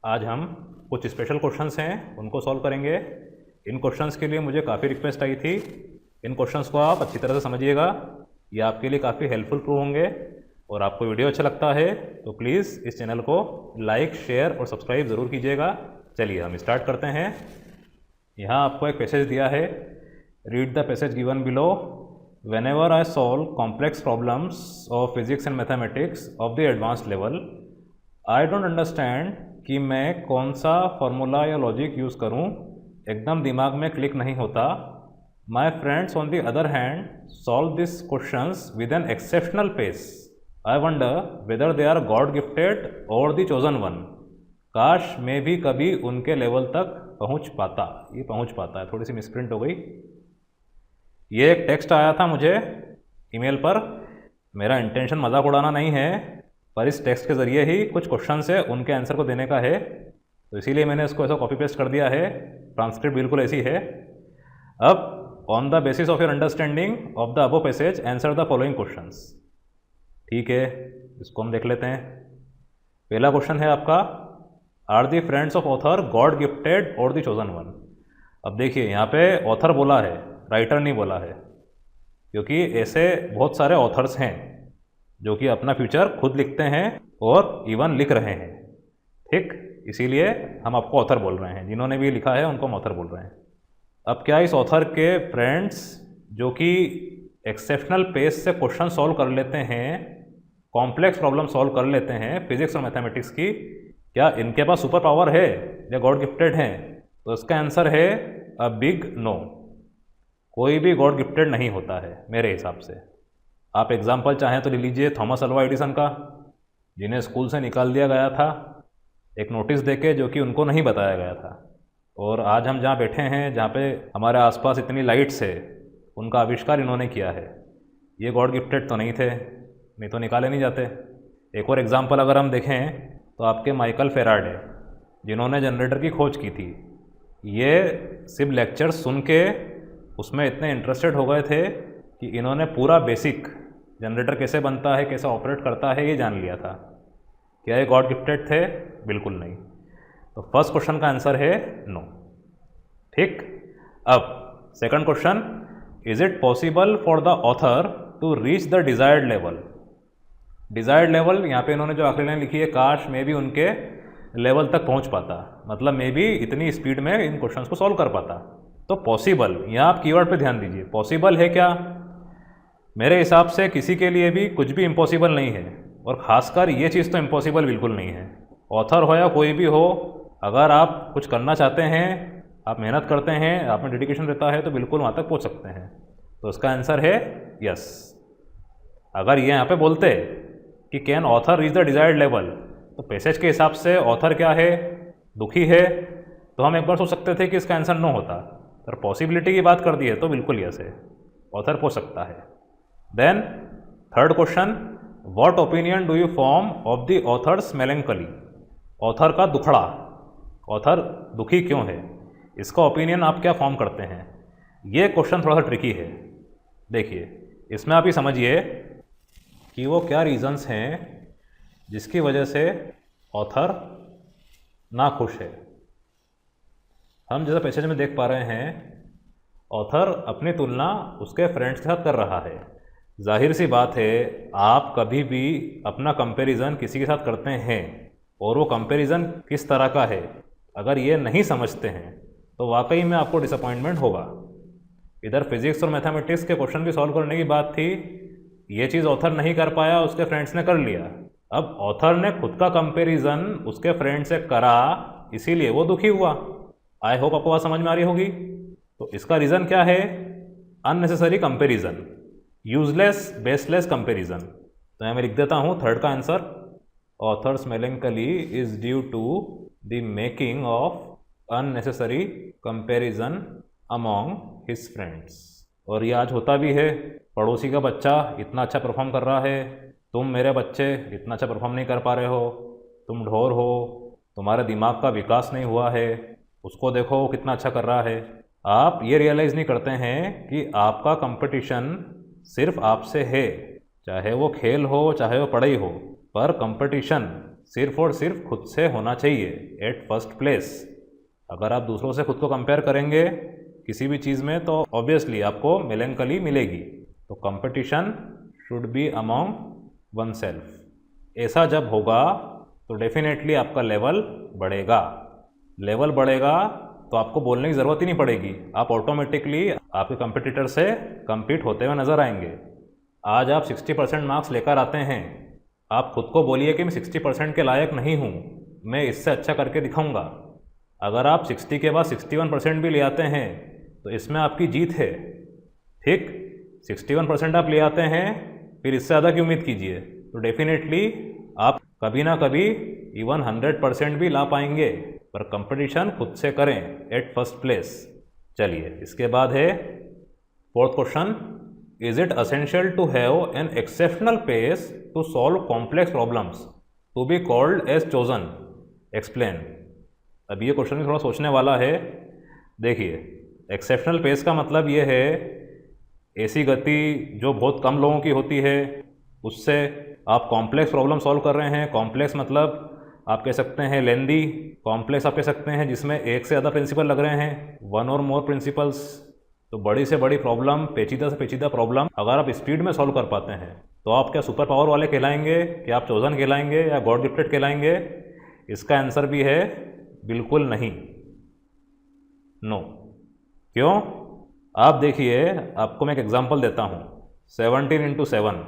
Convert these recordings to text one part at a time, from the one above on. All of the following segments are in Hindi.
आज हम कुछ स्पेशल क्वेश्चंस हैं उनको सॉल्व करेंगे। इन क्वेश्चंस के लिए मुझे काफ़ी रिक्वेस्ट आई थी। इन क्वेश्चंस को आप अच्छी तरह से समझिएगा, ये आपके लिए काफ़ी हेल्पफुल प्रूव होंगे। और आपको वीडियो अच्छा लगता है तो प्लीज़ इस चैनल को लाइक, शेयर और सब्सक्राइब ज़रूर कीजिएगा। चलिए हम स्टार्ट करते हैं। यहाँ आपको एक पैसेज दिया है, read the passage given below. Whenever I solve complex problems of physics and mathematics of the advanced level, I don't understand कि मैं कौन सा फॉर्मूला या लॉजिक यूज़ करूँ, एकदम दिमाग में क्लिक नहीं होता। My friends on the other hand solve these questions with an exceptional pace. I wonder whether they are God gifted or the chosen one. काश मैं भी कभी उनके लेवल तक पहुँच पाता। ये पहुँच पाता है, थोड़ी सी मिसप्रिंट हो गई। ये एक टेक्स्ट आया था मुझे ईमेल पर। मेरा इंटेंशन मजाक उड़ाना नहीं है, पर इस टेक्स्ट के ज़रिए ही कुछ क्वेश्चन है उनके आंसर को देने का है, तो इसीलिए मैंने इसको ऐसा कॉपी पेस्ट कर दिया है। ट्रांसक्रिप्ट बिल्कुल ऐसी है। अब on the basis of your understanding of the above passage answer the following questions. ठीक है, इसको हम देख लेते हैं। पहला क्वेश्चन है आपका, are the friends of author God gifted और द चोजन वन। अब देखिए यहाँ पे ऑथर बोला है, राइटर नहीं बोला है, क्योंकि ऐसे बहुत सारे ऑथर्स हैं जो कि अपना फ्यूचर खुद लिखते हैं और इवन लिख रहे हैं। ठीक, इसीलिए हम आपको ऑथर बोल रहे हैं। जिन्होंने भी लिखा है उनको हम ऑथर बोल रहे हैं। अब क्या इस ऑथर के फ्रेंड्स जो कि एक्सेप्शनल पेस से क्वेश्चन सॉल्व कर लेते हैं, कॉम्प्लेक्स प्रॉब्लम सॉल्व कर लेते हैं फिजिक्स और मैथमेटिक्स की, क्या इनके पास सुपर पावर है या गॉड गिफ्टेड हैं? तो इसका आंसर है अ बिग नो। कोई भी गॉड गिफ्टेड नहीं होता है मेरे हिसाब से। आप एग्जाम्पल चाहें तो ले लीजिए थॉमस अल्वा एडिसन का, जिन्हें स्कूल से निकाल दिया गया था एक नोटिस देके, जो कि उनको नहीं बताया गया था। और आज हम जहाँ बैठे हैं, जहाँ पे हमारे आसपास इतनी लाइट्स है, उनका आविष्कार इन्होंने किया है। ये गॉड गिफ्टेड तो नहीं थे, नहीं तो निकाले नहीं जाते। एक और एग्जाम्पल अगर हम देखें तो आपके माइकल फेराडे, जिन्होंने जनरेटर की खोज की थी, ये सिर्फ लेक्चर सुन के उसमें इतने इंटरेस्टेड हो गए थे कि इन्होंने पूरा बेसिक जनरेटर कैसे बनता है, कैसे ऑपरेट करता है, ये जान लिया था। क्या ये गॉड गिफ्टेड थे? बिल्कुल नहीं। तो फर्स्ट क्वेश्चन का आंसर है नो। ठीक, अब second question, is it possible for the author to reach the desired level. Desired level, यहाँ पे इन्होंने जो आखिरी लाइन लिखी है, काश मैं भी उनके लेवल तक पहुँच पाता, मतलब मैं भी इतनी स्पीड में इन क्वेश्चंस को सॉल्व कर पाता। तो पॉसिबल, यहाँ आप कीवर्ड पे ध्यान दीजिए। पॉसिबल है क्या? मेरे हिसाब से किसी के लिए भी कुछ भी इम्पॉसिबल नहीं है, और ख़ासकर ये चीज़ तो इम्पॉसिबल बिल्कुल नहीं है। ऑथर हो या कोई भी हो, अगर आप कुछ करना चाहते हैं, आप मेहनत करते हैं, आप में डेडिकेशन रहता है, तो बिल्कुल वहाँ तक पहुँच सकते हैं। तो इसका आंसर है यस। अगर ये यहाँ पे बोलते कि can author reach the desired level, तो पैसेज के हिसाब से ऑथर क्या है? दुखी है। तो हम एक बार सोच सकते थे कि इसका आंसर नो होता, पर पॉसिबिलिटी की बात कर दी है तो बिल्कुल यस है, ऑथर पहुँच सकता है। Then third question, what opinion do you form of the author's melancholy. Author का दुखड़ा, ऑथर दुखी क्यों है, इसका ओपिनियन आप क्या फॉर्म करते हैं? ये क्वेश्चन थोड़ा सा ट्रिकी है। देखिए, इसमें आप ये समझिए कि वो क्या रीजंस हैं जिसकी वजह से ऑथर ना खुश है। हम जैसा पैसेज में देख पा रहे हैं, ऑथर अपनी तुलना उसके फ्रेंड्स के साथ कर रहा है। जाहिर सी बात है, आप कभी भी अपना कंपैरिजन किसी के साथ करते हैं और वो कंपैरिजन किस तरह का है, अगर ये नहीं समझते हैं तो वाकई में आपको डिसअपॉइंटमेंट होगा। इधर फिजिक्स और मैथमेटिक्स के क्वेश्चन भी सॉल्व करने की बात थी, ये चीज़ ऑथर नहीं कर पाया, उसके फ्रेंड्स ने कर लिया। अब ऑथर ने खुद का कंपैरिजन उसके फ्रेंड से करा, इसीलिए वो दुखी हुआ। आई होप आपको बात समझ में आ रही होगी। तो इसका रीज़न क्या है? Unnecessary comparison, useless baseless comparison. तो यहाँ मैं लिख देता हूँ थर्ड का answer, author's melancholy is due to the making of unnecessary comparison among his friends. और ये आज होता भी है। पड़ोसी का बच्चा इतना अच्छा परफॉर्म कर रहा है, तुम मेरे बच्चे इतना अच्छा परफॉर्म नहीं कर पा रहे हो, तुम ढोर हो, तुम्हारे दिमाग का विकास नहीं हुआ है, उसको देखो वो कितना अच्छा कर रहा है। आप ये रियलाइज़ नहीं करते हैं कि आपका कंपटीशन सिर्फ आपसे है, चाहे वो खेल हो चाहे वो पढ़ाई हो, पर कंपटीशन सिर्फ और सिर्फ खुद से होना चाहिए एट फर्स्ट प्लेस। अगर आप दूसरों से खुद को कंपेयर करेंगे किसी भी चीज़ में तो ऑब्वियसली आपको मेलेंकली मिलेगी। तो competition should be among one self. ऐसा जब होगा तो डेफिनेटली आपका लेवल बढ़ेगा। लेवल बढ़ेगा तो आपको बोलने की ज़रूरत ही नहीं पड़ेगी, आप ऑटोमेटिकली आपके कंपटीटर से compete होते हुए नज़र आएंगे। आज आप 60% मार्क्स लेकर आते हैं, आप खुद को बोलिए कि मैं 60% के लायक नहीं हूँ, मैं इससे अच्छा करके दिखाऊंगा। अगर आप 60 के बाद 61% भी ले आते हैं तो इसमें आपकी जीत है। ठीक, 61% आप ले आते हैं, फिर इससे ज़्यादा की उम्मीद कीजिए तो डेफिनेटली आप कभी ना कभी इवन 100% भी ला पाएंगे। पर कंपटीशन खुद से करें एट फर्स्ट प्लेस। चलिए, इसके बाद है fourth question, is it essential to have an exceptional pace to solve complex problems to be called as chosen, explain. अब ये क्वेश्चन भी थोड़ा सोचने वाला है। देखिए, एक्सेप्शनल पेस का मतलब ये है ऐसी गति जो बहुत कम लोगों की होती है, उससे आप कॉम्प्लेक्स प्रॉब्लम सॉल्व कर रहे हैं। कॉम्प्लेक्स मतलब आप कह सकते हैं लेंदी, कॉम्प्लेक्स आप कह सकते हैं जिसमें एक से ज़्यादा प्रिंसिपल लग रहे हैं, वन और मोर प्रिंसिपल्स। तो बड़ी से बड़ी प्रॉब्लम, पेचीदा से पेचीदा प्रॉब्लम अगर आप स्पीड में सॉल्व कर पाते हैं तो आप क्या सुपर पावर वाले कहलाएंगे, क्या आप चोजन कहलाएंगे या गॉड गिफ्टेड कहलाएंगे? इसका आंसर भी है बिल्कुल नहीं, नो। क्यों? आप देखिए, आपको मैं एक एग्जांपल देता हूँ, 17 × 7।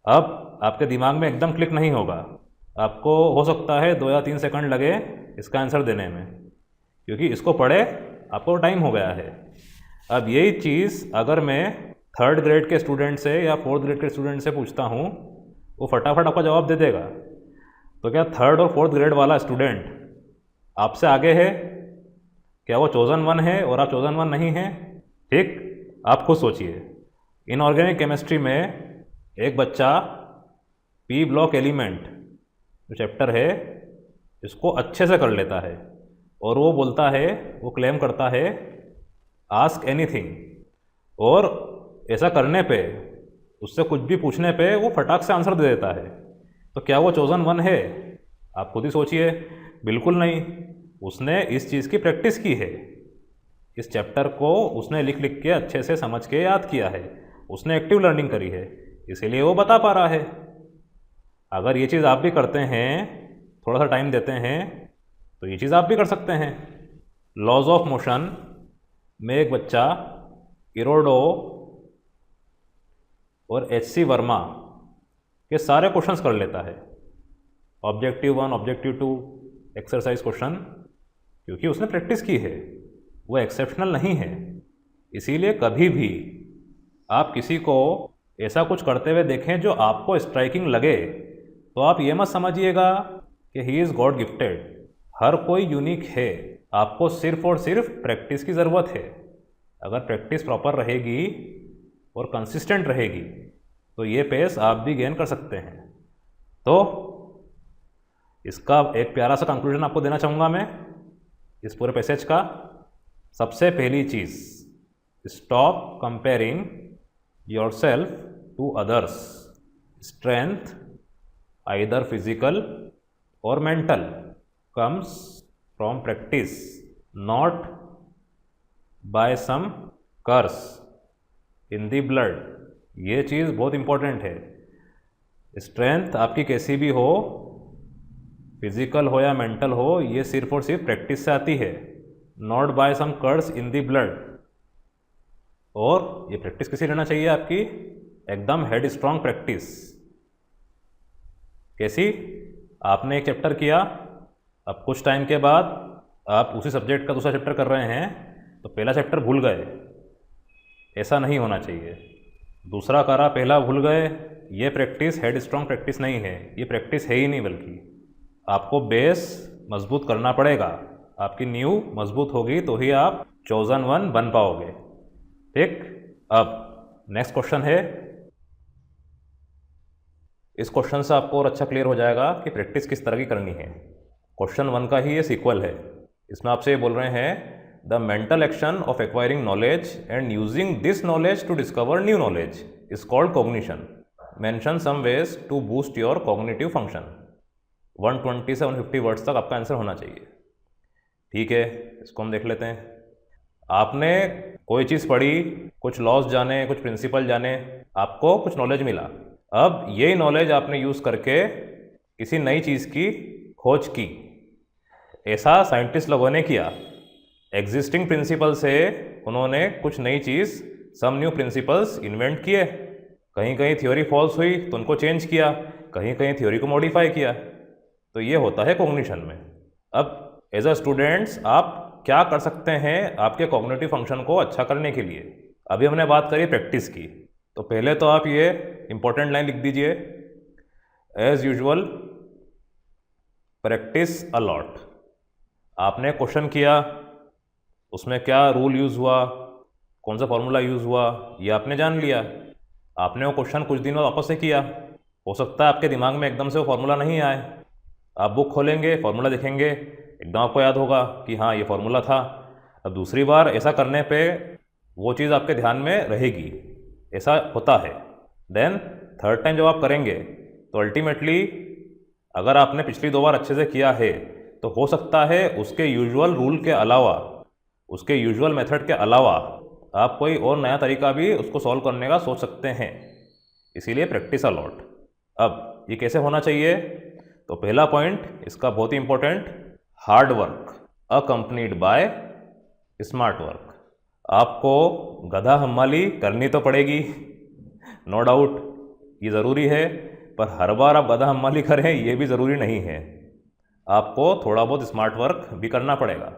अब आपके दिमाग में एकदम क्लिक नहीं होगा, आपको हो सकता है 2 या 3 सेकंड लगे इसका आंसर देने में, क्योंकि इसको पढ़े आपको टाइम हो गया है। अब यही चीज़ अगर मैं 3rd ग्रेड के स्टूडेंट से या 4th ग्रेड के स्टूडेंट से पूछता हूँ, वो फटाफट आपका जवाब दे देगा। तो क्या 3rd और 4th ग्रेड वाला स्टूडेंट आपसे आगे है? क्या वो चोजन 1 है और आप चोजन 1 नहीं हैं? ठीक, आप खुद सोचिए। इनऑर्गेनिक केमिस्ट्री में एक बच्चा पी ब्लॉक एलिमेंट जो चैप्टर है इसको अच्छे से कर लेता है और वो बोलता है, वो क्लेम करता है आस्क एनीथिंग, और ऐसा करने पे, उससे कुछ भी पूछने पे वो फटाक से आंसर दे देता है। तो क्या वो चोजन 1 है? आप खुद ही सोचिए। बिल्कुल नहीं। उसने इस चीज़ की प्रैक्टिस की है, इस चैप्टर को उसने लिख लिख के अच्छे से समझ के याद किया है, उसने एक्टिव लर्निंग करी है, इसीलिए वो बता पा रहा है। अगर ये चीज़ आप भी करते हैं, थोड़ा सा टाइम देते हैं, तो ये चीज़ आप भी कर सकते हैं। लॉज ऑफ मोशन में एक बच्चा इरोडो और HC वर्मा के सारे क्वेश्चंस कर लेता है, ऑब्जेक्टिव 1, ऑब्जेक्टिव 2, एक्सरसाइज क्वेश्चन, क्योंकि उसने प्रैक्टिस की है। वो एक्सेप्शनल नहीं है। इसीलिए कभी भी आप किसी को ऐसा कुछ करते हुए देखें जो आपको स्ट्राइकिंग लगे तो आप ये मत समझिएगा कि ही इज़ गॉड गिफ्टेड। हर कोई यूनिक है, आपको सिर्फ और सिर्फ प्रैक्टिस की ज़रूरत है। अगर प्रैक्टिस प्रॉपर रहेगी और कंसिस्टेंट रहेगी तो ये पेस आप भी गेन कर सकते हैं। तो इसका एक प्यारा सा कंक्लूजन आपको देना चाहूँगा मैं इस पूरे पैसेज का। सबसे पहली चीज़, stop comparing yourself to others. Strength either physical or mental comes from practice, not by some curse in the blood। ये चीज़ बहुत इंपॉर्टेंट है। स्ट्रेंथ आपकी कैसी भी हो, फिजिकल हो या मेंटल हो, ये सिर्फ और सिर्फ प्रैक्टिस से आती है, not by some curse in the blood. और ये प्रैक्टिस किसी लेना चाहिए आपकी, एकदम हेड स्ट्रांग प्रैक्टिस। कैसी? आपने एक चैप्टर किया, अब कुछ टाइम के बाद आप उसी सब्जेक्ट का दूसरा चैप्टर कर रहे हैं तो पहला चैप्टर भूल गए, ऐसा नहीं होना चाहिए। दूसरा करा, पहला भूल गए, ये प्रैक्टिस हेड स्ट्रांग प्रैक्टिस नहीं है, ये प्रैक्टिस है ही नहीं, बल्कि आपको बेस मजबूत करना पड़ेगा। आपकी नींव मजबूत होगी तो ही आप चोजन 1 बन पाओगे। ठीक, अब नेक्स्ट क्वेश्चन है। इस क्वेश्चन से आपको और अच्छा क्लियर हो जाएगा कि प्रैक्टिस किस तरह की करनी है। क्वेश्चन 1 का ही ये सीक्वल है। इसमें आपसे ये बोल रहे हैं, the mental action of acquiring knowledge and using this knowledge to discover new knowledge is called cognition. Mention some ways to boost your cognitive function. 120 से 150 वर्ड्स तक आपका आंसर होना चाहिए। ठीक है, इसको हम देख लेते हैं। आपने कोई चीज़ पढ़ी, कुछ लॉज जाने, कुछ प्रिंसिपल जाने, आपको कुछ नॉलेज मिला। अब यही नॉलेज आपने यूज़ करके किसी नई चीज़ की खोज की। ऐसा साइंटिस्ट लोगों ने किया। एग्जिस्टिंग प्रिंसिपल से उन्होंने कुछ नई चीज़, सम न्यू प्रिंसिपल्स इन्वेंट किए। कहीं कहीं थ्योरी फॉल्स हुई तो उनको चेंज किया, कहीं कहीं थ्योरी को मॉडिफाई किया। तो ये होता है कॉग्निशन में। अब एज अ स्टूडेंट्स आप क्या कर सकते हैं आपके कॉग्निटिव फंक्शन को अच्छा करने के लिए? अभी हमने बात करी प्रैक्टिस की, तो पहले तो आप ये इंपॉर्टेंट लाइन लिख दीजिए, as usual practice a lot. आपने क्वेश्चन किया, उसमें क्या रूल यूज़ हुआ, कौन सा फॉर्मूला यूज़ हुआ, ये आपने जान लिया। आपने वो क्वेश्चन कुछ दिन वापस से किया, हो सकता है आपके दिमाग में एकदम से वो फॉर्मूला नहीं आए। आप बुक खोलेंगे, फॉर्मूला देखेंगे, एकदम आपको याद होगा कि हाँ ये फॉर्मूला था। अब दूसरी बार ऐसा करने पे वो चीज़ आपके ध्यान में रहेगी, ऐसा होता है। देन थर्ड टाइम जब आप करेंगे तो अल्टीमेटली अगर आपने पिछली 2 बार अच्छे से किया है तो हो सकता है उसके यूजुअल रूल के अलावा, उसके यूजुअल मेथड के अलावा आप कोई और नया तरीका भी उसको सॉल्व करने का सोच सकते हैं। इसीलिए प्रैक्टिस अ लॉट। अब ये कैसे होना चाहिए? तो पहला पॉइंट इसका बहुत ही important, hard work accompanied by smart work. आपको गधा हम्माली करनी तो पड़ेगी, नो डाउट, ये ज़रूरी है, पर हर बार आप गधा हम्माली करें ये भी ज़रूरी नहीं है। आपको थोड़ा बहुत स्मार्ट वर्क भी करना पड़ेगा।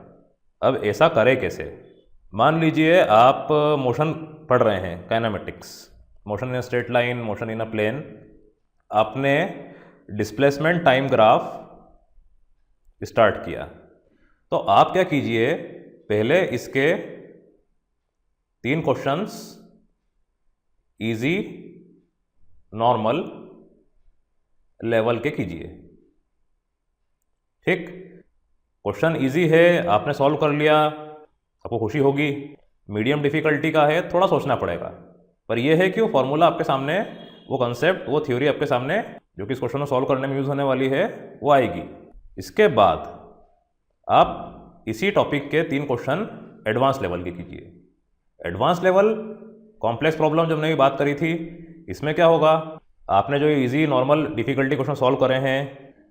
अब ऐसा करें कैसे? मान लीजिए आप मोशन पढ़ रहे हैं, kinematics, motion in a straight line, motion in a plane. आपने डिस्प्लेसमेंट टाइम ग्राफ स्टार्ट किया, तो आप क्या कीजिए, पहले इसके 3 क्वेश्चंस इजी, नॉर्मल, लेवल के कीजिए। ठीक, क्वेश्चन इजी है, आपने सॉल्व कर लिया, आपको खुशी होगी। मीडियम डिफ़िकल्टी का है, थोड़ा सोचना पड़ेगा, पर यह है कि वो फॉर्मूला आपके सामने, वो कंसेप्ट, वो थ्योरी आपके सामने जो कि इस क्वेश्चन को सॉल्व करने में यूज़ होने वाली है वो आएगी। इसके बाद आप इसी टॉपिक के 3 क्वेश्चन एडवांस लेवल के कीजिए। एडवांस लेवल कॉम्प्लेक्स प्रॉब्लम जब मैंने बात करी थी, इसमें क्या होगा, आपने जो easy, normal, difficulty question solve करे हैं,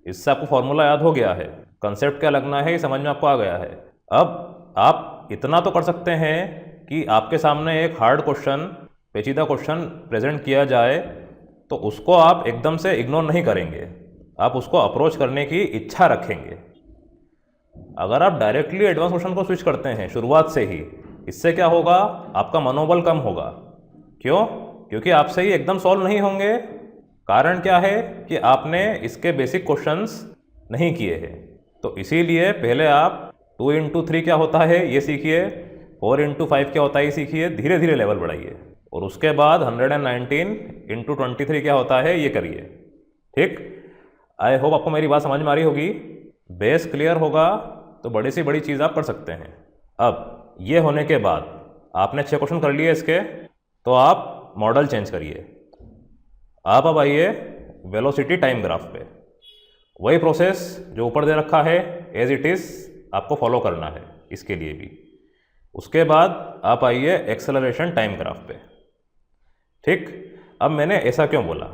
इससे आपको फॉर्मूला याद हो गया है, कंसेप्ट क्या लगना है ये समझ में आपको आ गया है। अब आप इतना तो कर सकते हैं कि आपके सामने एक हार्ड क्वेश्चन, पेचीदा क्वेश्चन प्रेजेंट किया जाए तो उसको आप एकदम से इग्नोर नहीं करेंगे, आप उसको अप्रोच करने की इच्छा रखेंगे। अगर आप डायरेक्टली एडवांस क्वेश्चन को स्विच करते हैं शुरुआत से ही, इससे क्या होगा, आपका मनोबल कम होगा। क्यों? क्योंकि आपसे ही एकदम सॉल्व नहीं होंगे। कारण क्या है कि आपने इसके बेसिक क्वेश्चंस नहीं किए हैं। तो इसीलिए पहले आप 2 into 3 क्या होता है ये सीखिए, 4 into 5 क्या होता है ये सीखिए, धीरे धीरे लेवल बढ़ाइए, और उसके बाद 119 into 23 क्या होता है ये करिए। ठीक, आई होप आपको मेरी बात समझ में आ रही होगी। बेस क्लियर होगा तो बड़ी से बड़ी चीज़ आप कर सकते हैं। अब ये होने के बाद आपने 6 क्वेश्चन कर लिए इसके, तो आप मॉडल चेंज करिए। आप अब आइए वेलोसिटी टाइम ग्राफ पे। वही प्रोसेस जो ऊपर दे रखा है एज इट इज़ आपको फॉलो करना है इसके लिए भी। उसके बाद आप आइए एक्सेलरेशन टाइम ग्राफ पे। ठीक, अब मैंने ऐसा क्यों बोला,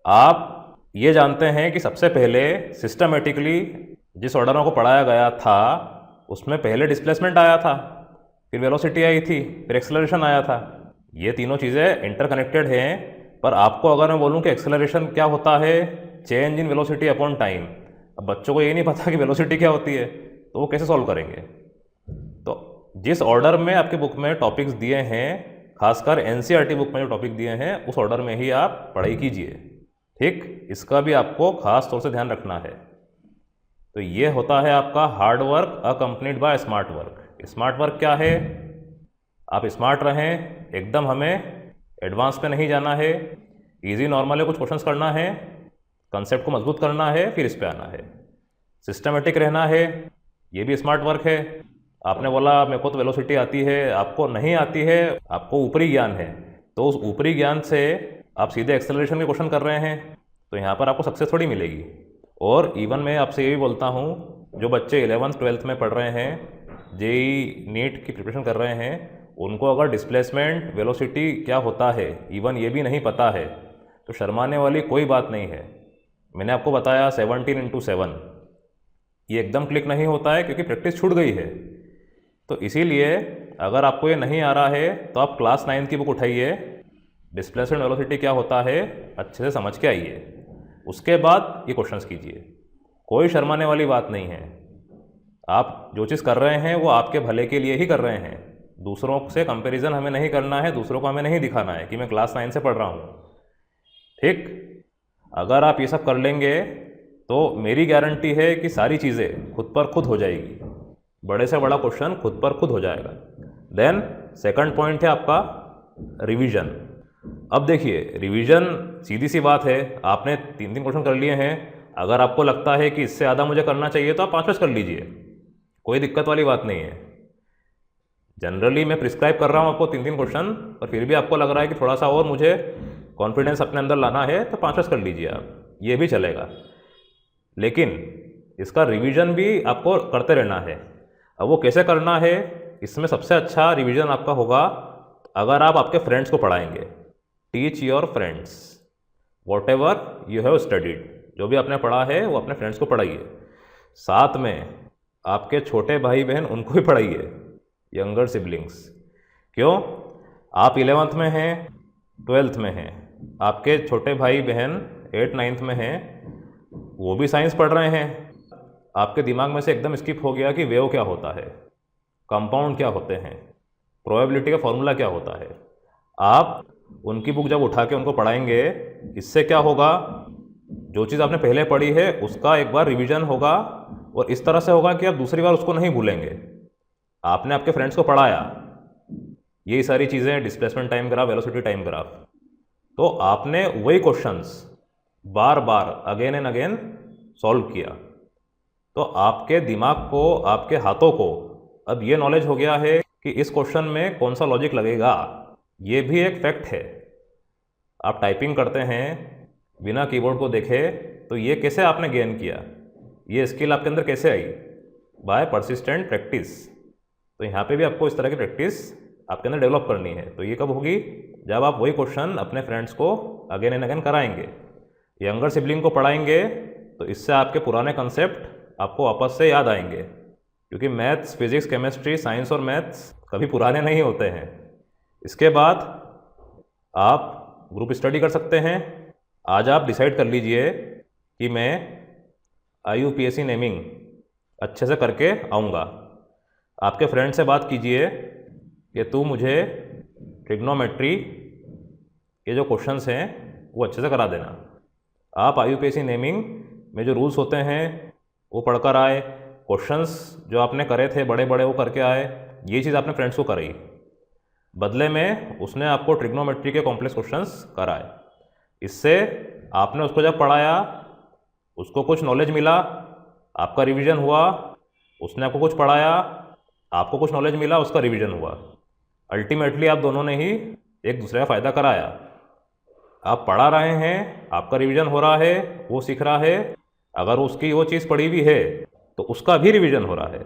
आप ये जानते हैं कि सबसे पहले सिस्टमेटिकली जिस ऑर्डर को पढ़ाया गया था उसमें पहले डिस्प्लेसमेंट आया था, फिर वेलोसिटी आई थी, फिर एक्सेलरेशन आया था। ये तीनों चीज़ें इंटरकनेक्टेड हैं। पर आपको अगर मैं बोलूं कि एक्सेलरेशन क्या होता है, change in velocity upon time, अब बच्चों को ये नहीं पता कि वेलोसिटी क्या होती है, तो वो कैसे सॉल्व करेंगे? तो जिस ऑर्डर में आपके बुक में टॉपिक्स दिए हैं, खासकर एनसीईआरटी बुक में जो टॉपिक दिए हैं उस ऑर्डर में ही आप पढ़ाई कीजिए। ठीक, इसका भी आपको खास तौर से ध्यान रखना है। तो ये होता है आपका hard work accompanied by smart work. Smart work क्या है? आप स्मार्ट रहें, एकदम हमें एडवांस पे नहीं जाना है, इजी नॉर्मल है, कुछ क्वेश्चंस करना है, कंसेप्ट को मजबूत करना है, फिर इस पे आना है। सिस्टमेटिक रहना है, ये भी स्मार्ट वर्क है। आपने बोला मेरे को तो वेलोसिटी आती है, आपको नहीं आती है, आपको ऊपरी ज्ञान है, तो उस ऊपरी ज्ञान से आप सीधे एक्सेलरेशन के क्वेश्चन कर रहे हैं, तो यहाँ पर आपको सक्सेस थोड़ी मिलेगी। और इवन मैं आपसे ये भी बोलता हूँ, जो बच्चे 11th 12th में पढ़ रहे हैं, जेई नीट की प्रिपरेशन कर रहे हैं, उनको अगर डिस्प्लेसमेंट वेलोसिटी क्या होता है इवन ये भी नहीं पता है, तो शर्माने वाली कोई बात नहीं है। मैंने आपको बताया 17x7, ये एकदम क्लिक नहीं होता है क्योंकि प्रैक्टिस छूट गई है। तो इसीलिए अगर आपको ये नहीं आ रहा है तो आप क्लास 9 की बुक उठाइए, डिस्प्लेसमेंट वेलोसिटी क्या होता है अच्छे से समझ के आइए, उसके बाद ये क्वेश्चंस कीजिए। कोई शर्माने वाली बात नहीं है। आप जो चीज़ कर रहे हैं वो आपके भले के लिए ही कर रहे हैं। दूसरों से कंपैरिजन हमें नहीं करना है, दूसरों को हमें नहीं दिखाना है कि मैं क्लास 9 से पढ़ रहा हूँ। ठीक, अगर आप ये सब कर लेंगे तो मेरी गारंटी है कि सारी चीज़ें खुद पर खुद हो जाएगी, बड़े से बड़ा क्वेश्चन खुद पर खुद हो जाएगा। देन सेकंड पॉइंट है आपका रिवीजन। अब देखिए, रिवीजन सीधी सी बात है, आपने 3 क्वेश्चन कर लिए हैं, अगर आपको लगता है कि इससे ज़्यादा मुझे करना चाहिए तो आप 5 कर लीजिए, कोई दिक्कत वाली बात नहीं है। जनरली मैं प्रिस्क्राइब कर रहा हूँ आपको 3 क्वेश्चन, पर फिर भी आपको लग रहा है कि थोड़ा सा और मुझे कॉन्फिडेंस अपने अंदर लाना है तो 5 कर लीजिए आप, ये भी चलेगा। लेकिन इसका रिवीजन भी आपको करते रहना है। अब वो कैसे करना है, इसमें सबसे अच्छा रिवीजन आपका होगा अगर आप आपके फ्रेंड्स को पढ़ाएंगे। Teach your friends what ever you have studied, जो भी आपने पढ़ा है वो अपने फ्रेंड्स को पढ़ाइए। साथ में आपके छोटे भाई बहन उनको भी पढ़ाइए, यंगर सिबलिंग्स। क्यों? आप 11th में हैं, 12th में हैं, आपके छोटे भाई बहन 8th 9th में हैं, वो भी साइंस पढ़ रहे हैं। आपके दिमाग में से एकदम स्किप हो गया कि वेव क्या होता है, कंपाउंड क्या होते हैं, प्रोबेबिलिटी का फॉर्मूला क्या होता है। आप उनकी बुक जब उठा के उनको पढ़ाएंगे, इससे क्या होगा, जो चीज़ आपने पहले पढ़ी है उसका एक बार रिवीजन होगा, और इस तरह से होगा कि आप दूसरी बार उसको नहीं भूलेंगे। आपने आपके फ्रेंड्स को पढ़ाया यही सारी चीज़ें, displacement time graph, velocity time graph, तो आपने वही questions bar bar again and again solve किया, तो आपके दिमाग को, आपके हाथों को अब ये नॉलेज हो गया है कि इस क्वेश्चन में कौन सा लॉजिक लगेगा। ये भी एक फैक्ट है। आप टाइपिंग करते हैं बिना कीबोर्ड को देखे, तो ये कैसे आपने गेन किया, ये स्किल आपके अंदर कैसे आई? Bye persistent practice. तो यहाँ पे भी आपको इस तरह की प्रैक्टिस आपके अंदर डेवलप करनी है। तो ये कब होगी? जब आप वही क्वेश्चन अपने फ्रेंड्स को अगेन एंड अगेन कराएंगे, यंगर सिबलिंग को पढ़ाएंगे, तो इससे आपके पुराने कंसेप्ट आपको वापस से याद आएंगे। क्योंकि मैथ्स, फिजिक्स, केमिस्ट्री, साइंस और मैथ्स कभी पुराने नहीं होते हैं। इसके बाद आप ग्रुप स्टडी कर सकते हैं। आज आप डिसाइड कर लीजिए कि मैं IUPAC नेमिंग अच्छे से करके आऊँगा। आपके फ्रेंड से बात कीजिए कि तू मुझे ट्रिग्नोमेट्री के जो क्वेश्चंस हैं वो अच्छे से करा देना। आप IUPAC नेमिंग में जो रूल्स होते हैं वो पढ़कर आए, क्वेश्चंस जो आपने करे थे बड़े बड़े वो करके आए, ये चीज़ आपने फ्रेंड्स को कराई। बदले में उसने आपको ट्रिग्नोमेट्री के कॉम्प्लेक्स क्वेश्चंस कराए। इससे आपने उसको जब पढ़ाया, उसको कुछ नॉलेज मिला, आपका रिवीजन हुआ, उसने आपको कुछ पढ़ाया, आपको कुछ नॉलेज मिला, उसका रिवीजन हुआ। अल्टीमेटली आप दोनों ने ही एक दूसरे का फ़ायदा कराया। आप पढ़ा रहे हैं, आपका रिवीजन हो रहा है, वो सीख रहा है, अगर उसकी वो चीज़ पढ़ी हुई है तो उसका भी रिवीजन हो रहा है।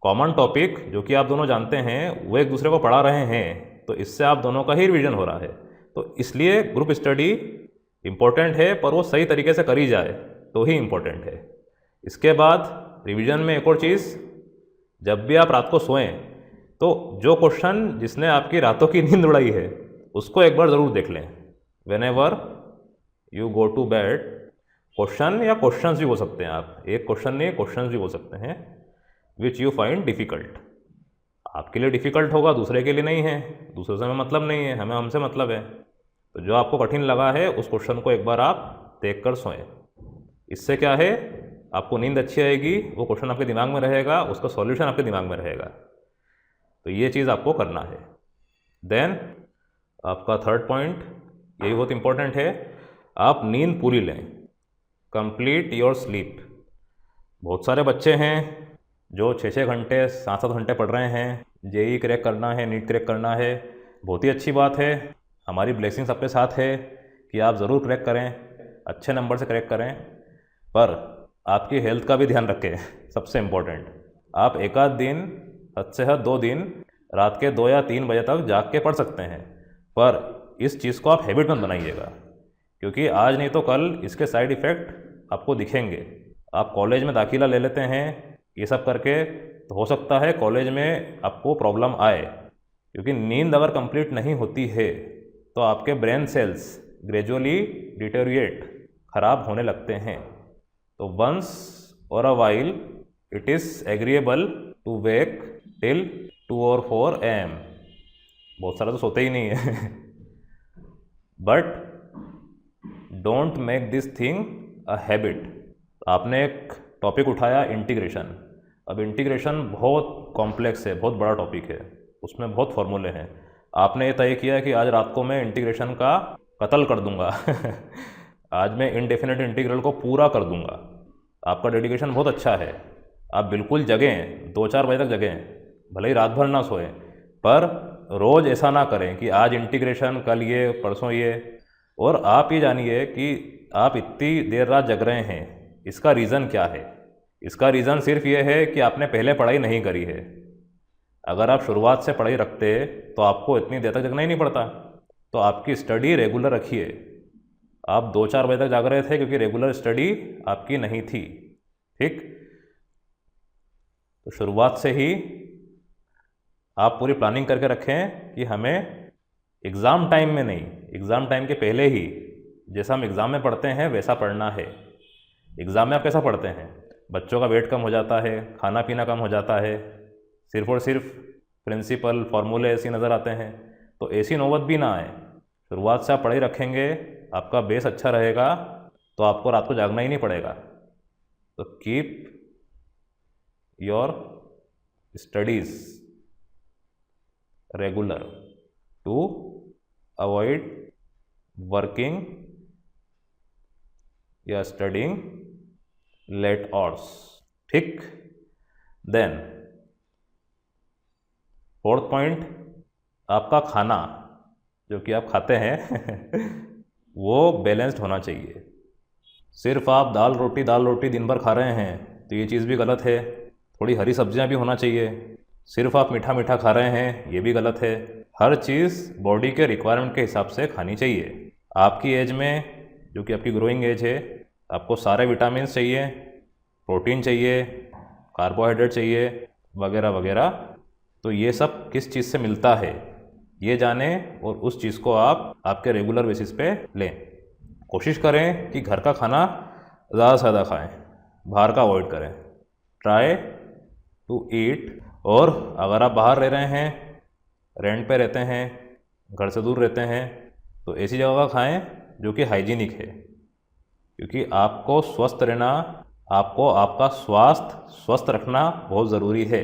कॉमन टॉपिक जो कि आप दोनों जानते हैं वो एक दूसरे को पढ़ा रहे हैं, तो इससे आप दोनों का ही रिवीजन हो रहा है। तो इसलिए ग्रुप स्टडी इम्पोर्टेंट है, पर वो सही तरीके से करी जाए तो ही इम्पोर्टेंट है। इसके बाद रिवीजन में एक और चीज़, जब भी आप रात को सोएं तो जो क्वेश्चन जिसने आपकी रातों की नींद उड़ाई है उसको एक बार ज़रूर देख लें। Whenever you go to bed, question या क्वेश्चंस भी हो सकते हैं, आप एक क्वेश्चन नहीं क्वेश्चंस भी हो सकते हैं, विच यू फाइंड डिफ़िकल्ट। आपके लिए डिफ़िकल्ट होगा, दूसरे के लिए नहीं है, दूसरे से हमें मतलब नहीं है, हमें हमसे मतलब है। तो जो आपको कठिन लगा है उस क्वेश्चन को एक बार आप देख कर सोएं। इससे क्या है, आपको नींद अच्छी आएगी, वो क्वेश्चन आपके दिमाग में रहेगा, उसका सॉल्यूशन आपके दिमाग में रहेगा। तो ये चीज़ आपको करना है। देन आपका थर्ड पॉइंट, यही बहुत इंपॉर्टेंट है, आप नींद पूरी लें। Complete your sleep. बहुत सारे बच्चे हैं जो 6-6 घंटे 7-7 घंटे पढ़ रहे हैं, जेई क्रैक करना है, नीट क्रैक करना है, बहुत ही अच्छी बात है। हमारी ब्लेसिंग्स आपके साथ है कि आप ज़रूर क्रैक करें, अच्छे नंबर से क्रैक करें। पर आपकी हेल्थ का भी ध्यान रखें, सबसे इम्पोर्टेंट। आप एक आध दिन, हद से हद 2 दिन रात के 2 या 3 बजे तक जाग के पढ़ सकते हैं, पर इस चीज़ को आप हैबिट मत बनाइएगा, क्योंकि आज नहीं तो कल इसके साइड इफ़ेक्ट आपको दिखेंगे। आप कॉलेज में दाखिला ले लेते हैं ये सब करके, तो हो सकता है कॉलेज में आपको प्रॉब्लम आए, क्योंकि नींद अगर कंप्लीट नहीं होती है तो आपके ब्रेन सेल्स ग्रेजुअली डिटेरिएट, खराब होने लगते हैं। तो वंस और a while it is agreeable to wake till 2 और 4 AM। बहुत सारा तो सोते ही नहीं है but don't make this thing a habit. आपने एक टॉपिक उठाया इंटीग्रेशन। अब इंटीग्रेशन बहुत कॉम्प्लेक्स है, बहुत बड़ा टॉपिक है, उसमें बहुत फॉर्मूले हैं। आपने ये तय किया कि आज रात को मैं इंटीग्रेशन का कत्ल कर दूंगा आज मैं इनडेफिनेट इंटीग्रल को पूरा कर दूंगा। आपका डेडिकेशन बहुत अच्छा है, आप बिल्कुल जगें, 2-4 बजे तक जगें, भले ही रात भर ना सोएं, पर रोज़ ऐसा ना करें कि आज इंटीग्रेशन, कल ये, परसों ये। और आप ये जानिए कि आप इतनी देर रात जग रहे हैं, इसका रीज़न क्या है? इसका रीज़न सिर्फ ये है कि आपने पहले पढ़ाई नहीं करी है। अगर आप शुरुआत से पढ़ाई रखते तो आपको इतनी देर तक जगना ही नहीं पड़ता। तो आपकी स्टडी रेगुलर रखिए। आप 2-4 बजे तक जाग रहे थे क्योंकि रेगुलर स्टडी आपकी नहीं थी, ठीक? तो शुरुआत से ही आप पूरी प्लानिंग करके रखें कि हमें एग्ज़ाम टाइम में नहीं, एग्ज़ाम टाइम के पहले ही जैसा हम एग्ज़ाम में पढ़ते हैं वैसा पढ़ना है। एग्ज़ाम में आप कैसा पढ़ते हैं? बच्चों का वेट कम हो जाता है, खाना पीना कम हो जाता है, सिर्फ और सिर्फ प्रिंसिपल फार्मूले ऐसी नज़र आते हैं। तो ऐसी नौबत भी ना आए। शुरुआत से आप पढ़ाई रखेंगे, आपका बेस अच्छा रहेगा, तो आपको रात को जागना ही नहीं पड़ेगा। तो keep your studies regular to avoid working या स्टडिंग लेट आवर्स, ठीक? देन 4th पॉइंट, आपका खाना जो कि आप खाते हैं वो बैलेंस्ड होना चाहिए। सिर्फ आप दाल रोटी दिन भर खा रहे हैं तो ये चीज़ भी गलत है। थोड़ी हरी सब्जियां भी होना चाहिए। सिर्फ आप मीठा खा रहे हैं, ये भी गलत है। हर चीज़ बॉडी के रिक्वायरमेंट के हिसाब से खानी चाहिए। आपकी एज में, जो कि आपकी ग्रोइंग एज है, आपको सारे विटामिन चाहिए, प्रोटीन चाहिए, कार्बोहाइड्रेट चाहिए, वगैरह वगैरह। तो ये सब किस चीज़ से मिलता है ये जानें और उस चीज़ को आप आपके रेगुलर बेसिस पे लें। कोशिश करें कि घर का खाना ज़्यादा से ज़्यादा खाएँ, बाहर का अवॉइड करें। Try to eat. और अगर आप बाहर रह रहे हैं, रेंट पे रहते हैं, घर से दूर रहते हैं, तो ऐसी जगह का खाएँ जो कि हाइजीनिक है, क्योंकि आपको स्वस्थ रहना, आपको आपका स्वास्थ्य स्वस्थ रखना बहुत ज़रूरी है।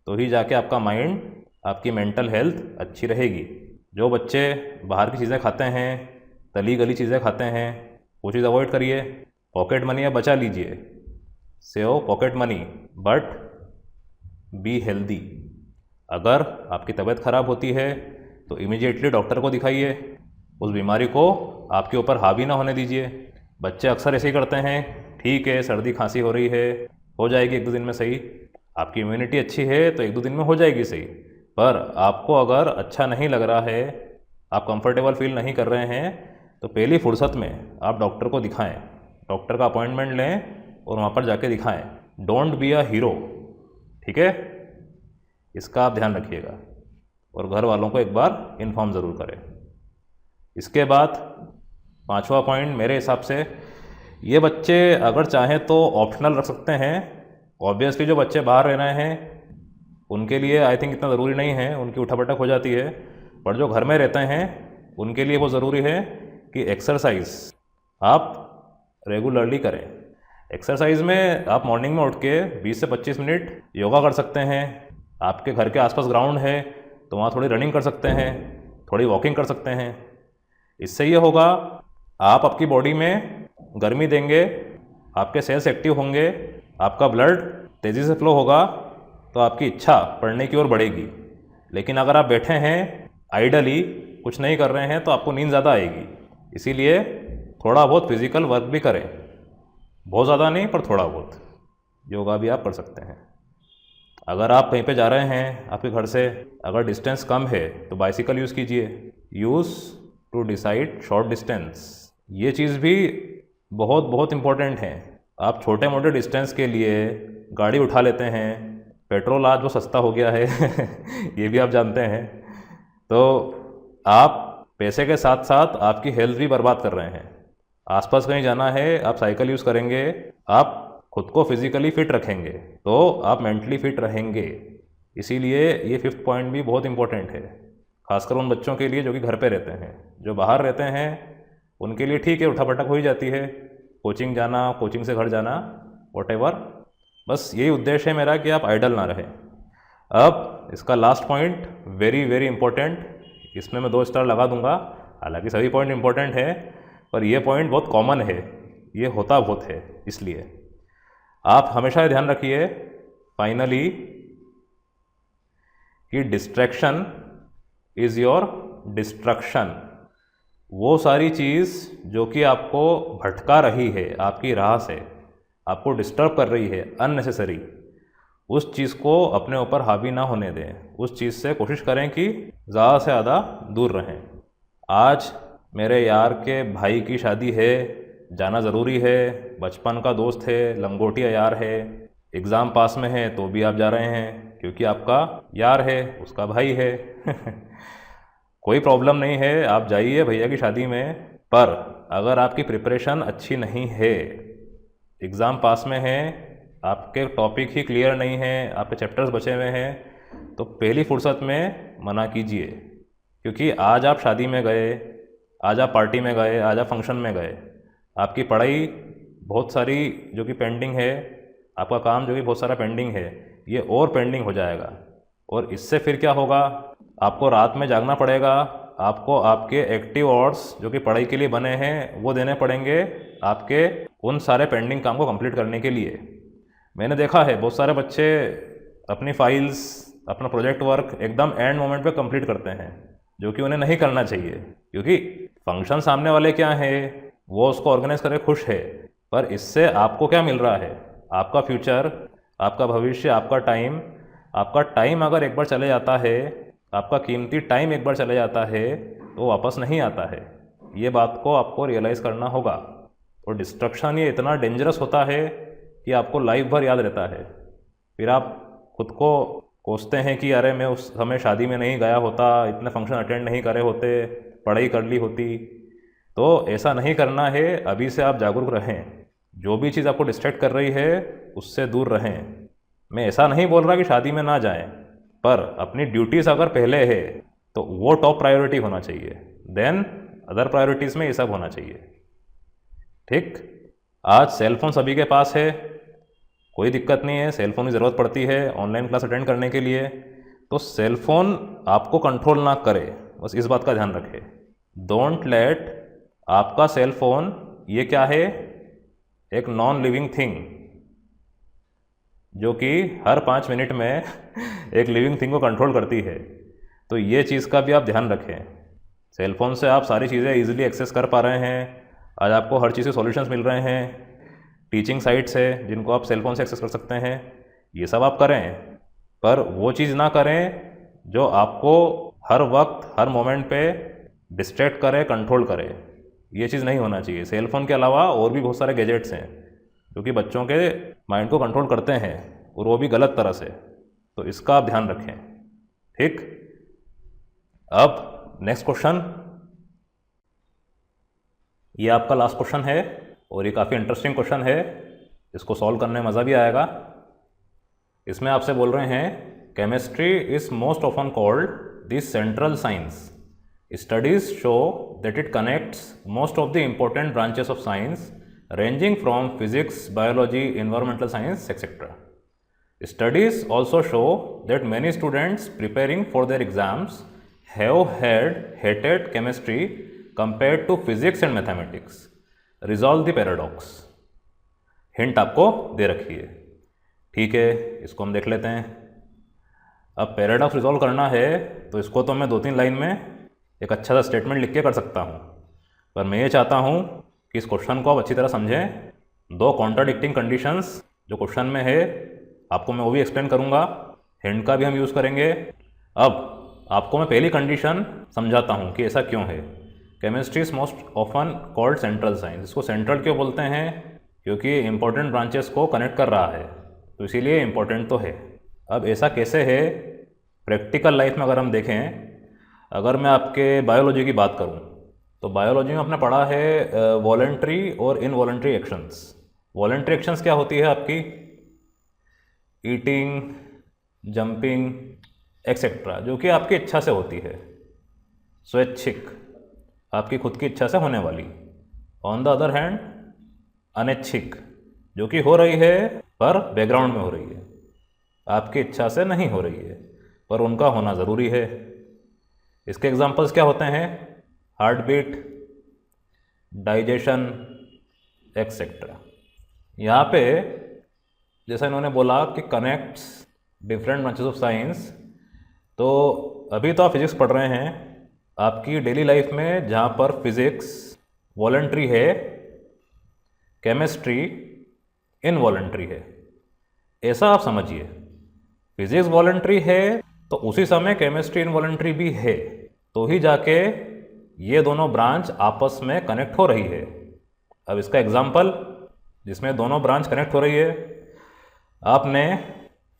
तो ही जाके आपका माइंड, आपकी मेंटल हेल्थ अच्छी रहेगी। जो बच्चे बाहर की चीज़ें खाते हैं, तली गली चीज़ें खाते हैं, वो चीज़ अवॉइड करिए। पॉकेट मनी आप बचा लीजिए, save pocket money, but be healthy. अगर आपकी तबीयत ख़राब होती है तो इमीडिएटली डॉक्टर को दिखाइए, उस बीमारी को आपके ऊपर हावी ना होने दीजिए। बच्चे अक्सर ऐसे ही करते हैं, ठीक है सर्दी खांसी हो रही है, हो जाएगी 1-2 दिन में सही। आपकी इम्यूनिटी अच्छी है तो 1-2 दिन में हो जाएगी सही। पर आपको अगर अच्छा नहीं लग रहा है, आप कंफर्टेबल फील नहीं कर रहे हैं, तो पहली फुर्सत में आप डॉक्टर को दिखाएं, डॉक्टर का अपॉइंटमेंट लें और वहाँ पर जाके दिखाएं। डोंट बी अ हीरो, ठीक है? इसका आप ध्यान रखिएगा और घर वालों को एक बार इन्फॉर्म ज़रूर करें। इसके बाद 5वां पॉइंट मेरे हिसाब से, ये बच्चे अगर चाहें तो ऑप्शनल रख सकते हैं। ऑब्वियसली जो बच्चे बाहर रह रहे हैं उनके लिए आई थिंक इतना ज़रूरी नहीं है, उनकी उठापटक हो जाती है। पर जो घर में रहते हैं उनके लिए वो ज़रूरी है कि एक्सरसाइज आप रेगुलरली करें। एक्सरसाइज में आप मॉर्निंग में उठ के 20 से 25 मिनट योगा कर सकते हैं। आपके घर के आसपास ग्राउंड है तो वहाँ थोड़ी रनिंग कर सकते हैं, थोड़ी वॉकिंग कर सकते हैं। इससे ये होगा, आप आपकी बॉडी में गर्मी देंगे, आपके सेल्स एक्टिव होंगे, आपका ब्लड तेज़ी से फ्लो होगा, तो आपकी इच्छा पढ़ने की ओर बढ़ेगी। लेकिन अगर आप बैठे हैं आइडली, कुछ नहीं कर रहे हैं, तो आपको नींद ज़्यादा आएगी। इसीलिए थोड़ा बहुत फिजिकल वर्क भी करें। बहुत ज़्यादा नहीं पर थोड़ा बहुत योगा भी आप कर सकते हैं। अगर आप कहीं पे जा रहे हैं आपके घर से, अगर डिस्टेंस कम है तो बाइसिकल यूज़ कीजिए। Use to decide short distance, ये चीज़ भी बहुत बहुत इम्पोर्टेंट है। आप छोटे मोटे डिस्टेंस के लिए गाड़ी उठा लेते हैं, पेट्रोल आज वो सस्ता हो गया है ये भी आप जानते हैं। तो आप पैसे के साथ साथ आपकी हेल्थ भी बर्बाद कर रहे हैं। आसपास कहीं जाना है आप साइकिल यूज़ करेंगे, आप खुद को फिज़िकली फिट रखेंगे तो आप मेंटली फिट रहेंगे। इसीलिए ये 5th पॉइंट भी बहुत इंपॉर्टेंट है, खासकर उन बच्चों के लिए जो कि घर पे रहते हैं। जो बाहर रहते हैं उनके लिए ठीक है, उठा पटक हो ही जाती है, कोचिंग जाना, कोचिंग से घर जाना, व्हाटएवर। बस यही उद्देश्य है मेरा कि आप आइडल ना रहें। अब इसका last point very very important, इसमें मैं 2 स्टार लगा दूंगा। हालांकि सभी पॉइंट इंपॉर्टेंट है पर यह पॉइंट बहुत कॉमन है, ये होता बहुत है। इसलिए आप हमेशा ये ध्यान रखिए फाइनली कि डिस्ट्रैक्शन इज़ योर डिस्ट्रक्शन। वो सारी चीज़ जो कि आपको भटका रही है, आपकी राह से आपको डिस्टर्ब कर रही है अननेसेसरी, उस चीज़ को अपने ऊपर हावी ना होने दें। उस चीज़ से कोशिश करें कि ज़्यादा से ज़्यादा दूर रहें। आज मेरे यार के भाई की शादी है, जाना ज़रूरी है, बचपन का दोस्त है, लंगोटिया यार है, एग्ज़ाम पास में है तो भी आप जा रहे हैं क्योंकि आपका यार है, उसका भाई है कोई प्रॉब्लम नहीं है, आप जाइए भैया की शादी में। पर अगर आपकी प्रिपरेशन अच्छी नहीं है, एग्ज़ाम पास में है, आपके टॉपिक ही क्लियर नहीं है, आपके चैप्टर्स बचे हुए हैं, तो पहली फुर्सत में मना कीजिए। क्योंकि आज आप शादी में गए, आज आप पार्टी में गए, आज आप फंक्शन में गए, आपकी पढ़ाई बहुत सारी जो कि पेंडिंग है, आपका काम जो कि बहुत सारा पेंडिंग है, ये और पेंडिंग हो जाएगा। और इससे फिर क्या होगा, आपको रात में जागना पड़ेगा, आपको आपके एक्टिव आवर्स जो कि पढ़ाई के लिए बने हैं वो देने पड़ेंगे आपके उन सारे पेंडिंग काम को कंप्लीट करने के लिए। मैंने देखा है बहुत सारे बच्चे अपनी फाइल्स, अपना प्रोजेक्ट वर्क एकदम एंड मोमेंट पे कंप्लीट करते हैं, जो कि उन्हें नहीं करना चाहिए। क्योंकि फंक्शन सामने वाले क्या है, वो उसको ऑर्गेनाइज करके खुश है, पर इससे आपको क्या मिल रहा है, आपका फ्यूचर, आपका भविष्य, आपका टाइम अगर एक बार चले जाता है, आपका कीमती टाइम एक बार चले जाता है तो वापस नहीं आता है। ये बात को आपको रियलाइज़ करना होगा। और डिस्ट्रक्शन ये इतना डेंजरस होता है कि आपको लाइफ भर याद रहता है। फिर आप खुद को कोसते हैं कि अरे मैं उस समय शादी में नहीं गया होता, इतने फंक्शन अटेंड नहीं करे होते, पढ़ाई कर ली होती। तो ऐसा नहीं करना है, अभी से आप जागरूक रहें। जो भी चीज़ आपको डिस्ट्रैक्ट कर रही है उससे दूर रहें। मैं ऐसा नहीं बोल रहा कि शादी में ना जाएं, पर अपनी ड्यूटीज़ अगर पहले है तो वो टॉप प्रायोरिटी होना चाहिए, देन अदर प्रायोरिटीज़ में ये सब होना चाहिए। ठीक, आज सेल फोन सभी के पास है, कोई दिक्कत नहीं है, सेल फोन की ज़रूरत पड़ती है ऑनलाइन क्लास अटेंड करने के लिए, तो सेल फोन आपको कंट्रोल ना करे, बस इस बात का ध्यान रखें। डोंट लेट आपका सेल फोन, ये क्या है, एक नॉन लिविंग थिंग जो कि हर 5 मिनट में एक लिविंग थिंग को कंट्रोल करती है। तो ये चीज़ का भी आप ध्यान रखें। सेल फोन से आप सारी चीज़ें इजीली एक्सेस कर पा रहे हैं, आज आपको हर चीज़ के सॉल्यूशंस मिल रहे हैं, टीचिंग साइट्स है जिनको आप सेल फोन से एक्सेस कर सकते हैं, ये सब आप करें। पर वो चीज़ ना करें जो आपको हर वक्त हर मोमेंट पे डिस्ट्रैक्ट करे, कंट्रोल करे। ये चीज़ नहीं होना चाहिए। सेल फोन के अलावा और भी बहुत सारे गैजेट्स हैं जो कि बच्चों के माइंड को कंट्रोल करते हैं, और वो भी गलत तरह से। तो इसका आप ध्यान रखें। ठीक, अब नेक्स्ट क्वेश्चन, ये आपका लास्ट क्वेश्चन है और ये काफ़ी इंटरेस्टिंग क्वेश्चन है, इसको सॉल्व करने में मज़ा भी आएगा। इसमें आपसे बोल रहे हैं, chemistry is most often called the central science. Studies show that it connects most of the important branches of science ranging from physics, biology, environmental science, etc. Studies also show that many students preparing for their exams have had hated chemistry compared to physics and mathematics. Resolve the paradox. Hint आपको दे रखी है, ठीक है, इसको हम देख लेते हैं। अब पैराडॉक्स रिजॉल्व करना है तो इसको तो मैं 2-3 लाइन में एक अच्छा सा स्टेटमेंट लिख के कर सकता हूँ, पर मैं ये चाहता हूँ कि इस क्वेश्चन को आप अच्छी तरह समझें, दो कॉन्ट्राडिक्टिंग कंडीशंस जो क्वेश्चन में है, आपको मैं वो भी एक्सप्लेन करूँगा, हिंट का भी हम यूज़ करेंगे। अब आपको मैं पहली कंडीशन समझाता हूँ कि ऐसा क्यों है। Chemistry is most often called central science. इसको सेंट्रल क्यों बोलते हैं? क्योंकि इंपॉर्टेंट ब्रांचेस को कनेक्ट कर रहा है, तो इसीलिए इम्पोर्टेंट तो है। अब ऐसा कैसे है? प्रैक्टिकल लाइफ में अगर हम देखें, अगर मैं आपके बायोलॉजी की बात करूं, तो बायोलॉजी में आपने पढ़ा है वॉलेंट्री और इनवॉलेंट्री एक्शंस। वॉलेंट्री एक्शंस क्या होती है आपकी? ईटिंग, जंपिंग एक्सेट्रा, जो कि आपकी इच्छा से होती है, स्वैच्छिक, आपकी खुद की इच्छा से होने वाली। ऑन द अदर हैंड अनैच्छिक, जो कि हो रही है पर बैकग्राउंड में हो रही है, आपकी इच्छा से नहीं हो रही है, पर उनका होना ज़रूरी है। इसके एग्जांपल्स क्या होते हैं? Heart beat, digestion etcetera. यहाँ पे जैसा इन्होंने बोला कि connects different branches of science, तो अभी तो आप फिजिक्स पढ़ रहे हैं, आपकी डेली लाइफ में जहाँ पर फिजिक्स वॉलंटरी है, केमिस्ट्री इनवॉलंटरी है, ऐसा आप समझिए। फिजिक्स वॉलंटरी है तो उसी समय केमिस्ट्री इनवॉलंटरी भी है, तो ही जाके ये दोनों ब्रांच आपस में कनेक्ट हो रही है। अब इसका एग्जांपल जिसमें दोनों ब्रांच कनेक्ट हो रही है, आपने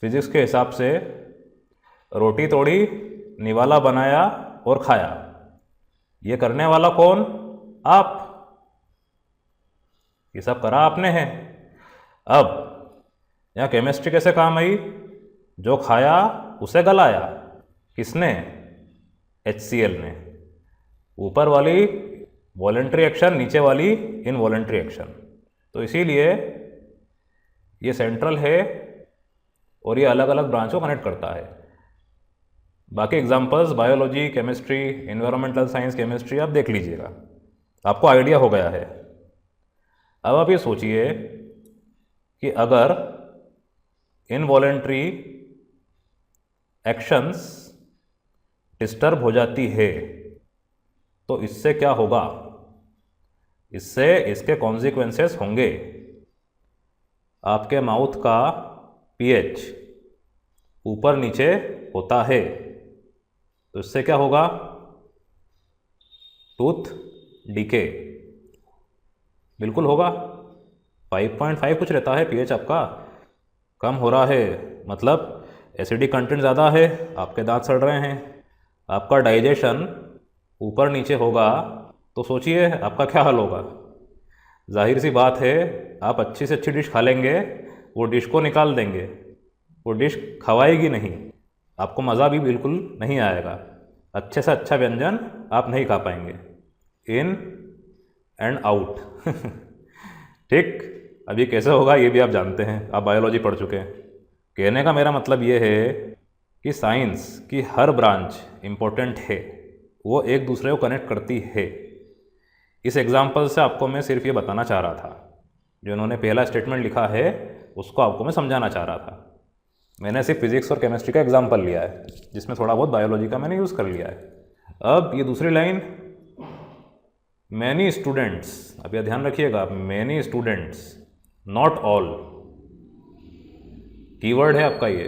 फिजिक्स के हिसाब से रोटी तोड़ी, निवाला बनाया और खाया। ये करने वाला कौन? आप। ये सब करा आपने है। अब यहाँ केमिस्ट्री कैसे काम आई? जो खाया उसे गलाया किसने? HCl ने। ऊपर वाली वॉलेंट्री एक्शन, नीचे वाली इनवॉलेंट्री एक्शन। तो इसीलिए ये सेंट्रल है और ये अलग अलग ब्रांच को कनेक्ट करता है। बाकी examples biology, chemistry, environmental science, chemistry आप देख लीजिएगा, आपको आइडिया हो गया है। अब आप ये सोचिए कि अगर इनवॉलेंट्री एक्शंस डिस्टर्ब हो जाती है तो इससे क्या होगा? इससे इसके कॉन्सिक्वेंसेस होंगे। आपके माउथ का pH ऊपर नीचे होता है, तो इससे क्या होगा? टूथ डीके बिल्कुल होगा। 5.5 कुछ रहता है pH आपका, कम हो रहा है मतलब एसिडिक कंटेंट ज़्यादा है, आपके दांत सड़ रहे हैं, आपका डाइजेशन ऊपर नीचे होगा, तो सोचिए आपका क्या हाल होगा। जाहिर सी बात है, आप अच्छी से अच्छी डिश खा लेंगे, वो डिश को निकाल देंगे, वो डिश खवाएगी नहीं, आपको मज़ा भी बिल्कुल नहीं आएगा, अच्छे से अच्छा व्यंजन आप नहीं खा पाएंगे। इन एंड आउट ठीक। अभी कैसे होगा ये भी आप जानते हैं, आप बायोलॉजी पढ़ चुके हैं। कहने का मेरा मतलब ये है कि साइंस की हर ब्रांच इम्पोर्टेंट है, वो एक दूसरे को कनेक्ट करती है। इस एग्जाम्पल से आपको मैं सिर्फ ये बताना चाह रहा था, जो इन्होंने पहला स्टेटमेंट लिखा है उसको आपको मैं समझाना चाह रहा था। मैंने सिर्फ फिजिक्स और केमिस्ट्री का एग्जाम्पल लिया है, जिसमें थोड़ा बहुत बायोलॉजी का मैंने यूज़ कर लिया है। अब ये दूसरी लाइन, मैनी स्टूडेंट्स, अब यह ध्यान रखिएगा, many students not all, keyword है आपका ये,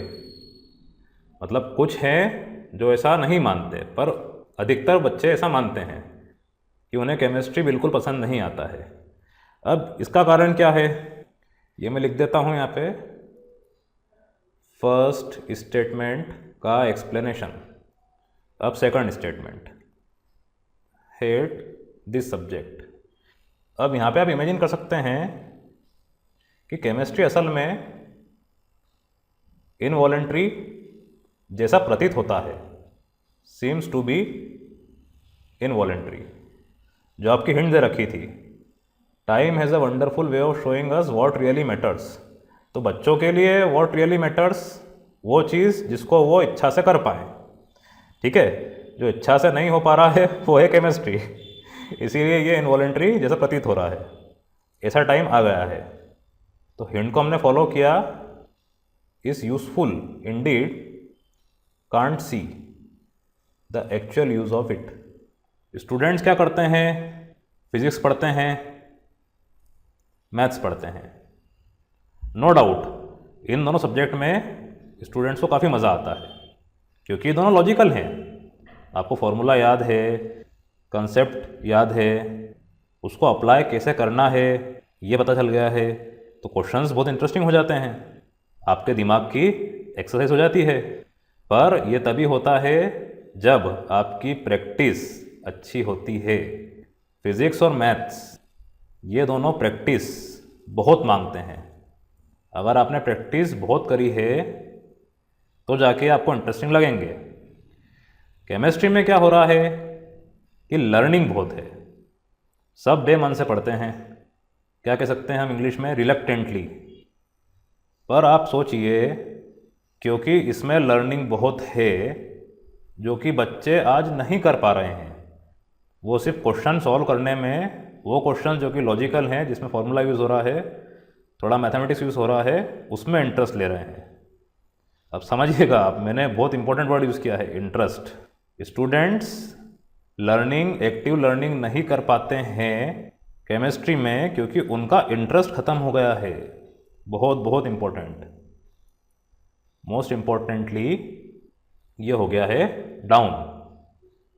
मतलब कुछ हैं जो ऐसा नहीं मानते, पर अधिकतर बच्चे ऐसा मानते हैं कि उन्हें केमिस्ट्री बिल्कुल पसंद नहीं आता है। अब इसका कारण क्या है ये मैं लिख देता हूँ यहाँ पे, फर्स्ट स्टेटमेंट का एक्सप्लेनेशन। अब second statement, hate this subject. अब यहाँ पे आप इमेजिन कर सकते हैं कि केमिस्ट्री असल में इनवॉलेंट्री जैसा प्रतीत होता है, सीम्स टू बी इनवॉलेंट्री। जो आपकी हिंट दे रखी थी, time has a wonderful way of showing us what really matters. तो बच्चों के लिए व्हाट रियली मैटर्स वो चीज़ जिसको वो इच्छा से कर पाए, ठीक है। जो इच्छा से नहीं हो पा रहा है वो है केमिस्ट्री, इसीलिए ये इनवॉलेंट्री जैसा प्रतीत हो रहा है। ऐसा टाइम आ गया है, तो हिंट को हमने फॉलो किया। Is useful Indeed, can't see the actual use of it. Students क्या करते हैं? फिजिक्स पढ़ते हैं, मैथ्स पढ़ते हैं। नो डाउट इन दोनों सब्जेक्ट में स्टूडेंट्स को काफ़ी मज़ा आता है, क्योंकि ये दोनों लॉजिकल हैं। आपको फॉर्मूला याद है, कंसेप्ट याद है, उसको अप्लाई कैसे करना है ये पता चल गया है, तो क्वेश्चंस बहुत इंटरेस्टिंग हो जाते हैं, आपके दिमाग की एक्सरसाइज हो जाती है। पर यह तभी होता है जब आपकी प्रैक्टिस अच्छी होती है। फिज़िक्स और मैथ्स ये दोनों प्रैक्टिस बहुत मांगते हैं। अगर आपने प्रैक्टिस बहुत करी है तो जाके आपको इंटरेस्टिंग लगेंगे। केमिस्ट्री में क्या हो रहा है कि लर्निंग बहुत है, सब बेमन से पढ़ते हैं, क्या कह सकते हैं हम इंग्लिश में, रिलक्टेंटली। पर आप सोचिए, क्योंकि इसमें लर्निंग बहुत है जो कि बच्चे आज नहीं कर पा रहे हैं। वो सिर्फ क्वेश्चन सॉल्व करने में, वो क्वेश्चन जो कि लॉजिकल हैं, जिसमें फॉर्मूला यूज़ हो रहा है, थोड़ा मैथमेटिक्स यूज़ हो रहा है, उसमें इंटरेस्ट ले रहे हैं। अब समझिएगा आप, मैंने बहुत इंपॉर्टेंट वर्ड यूज़ किया है, interest. Students learning, active learning नहीं कर पाते हैं केमिस्ट्री में क्योंकि उनका इंटरेस्ट ख़त्म हो गया है। बहुत बहुत इम्पोर्टेंट, मोस्ट इम्पोर्टेंटली ये हो गया है डाउन।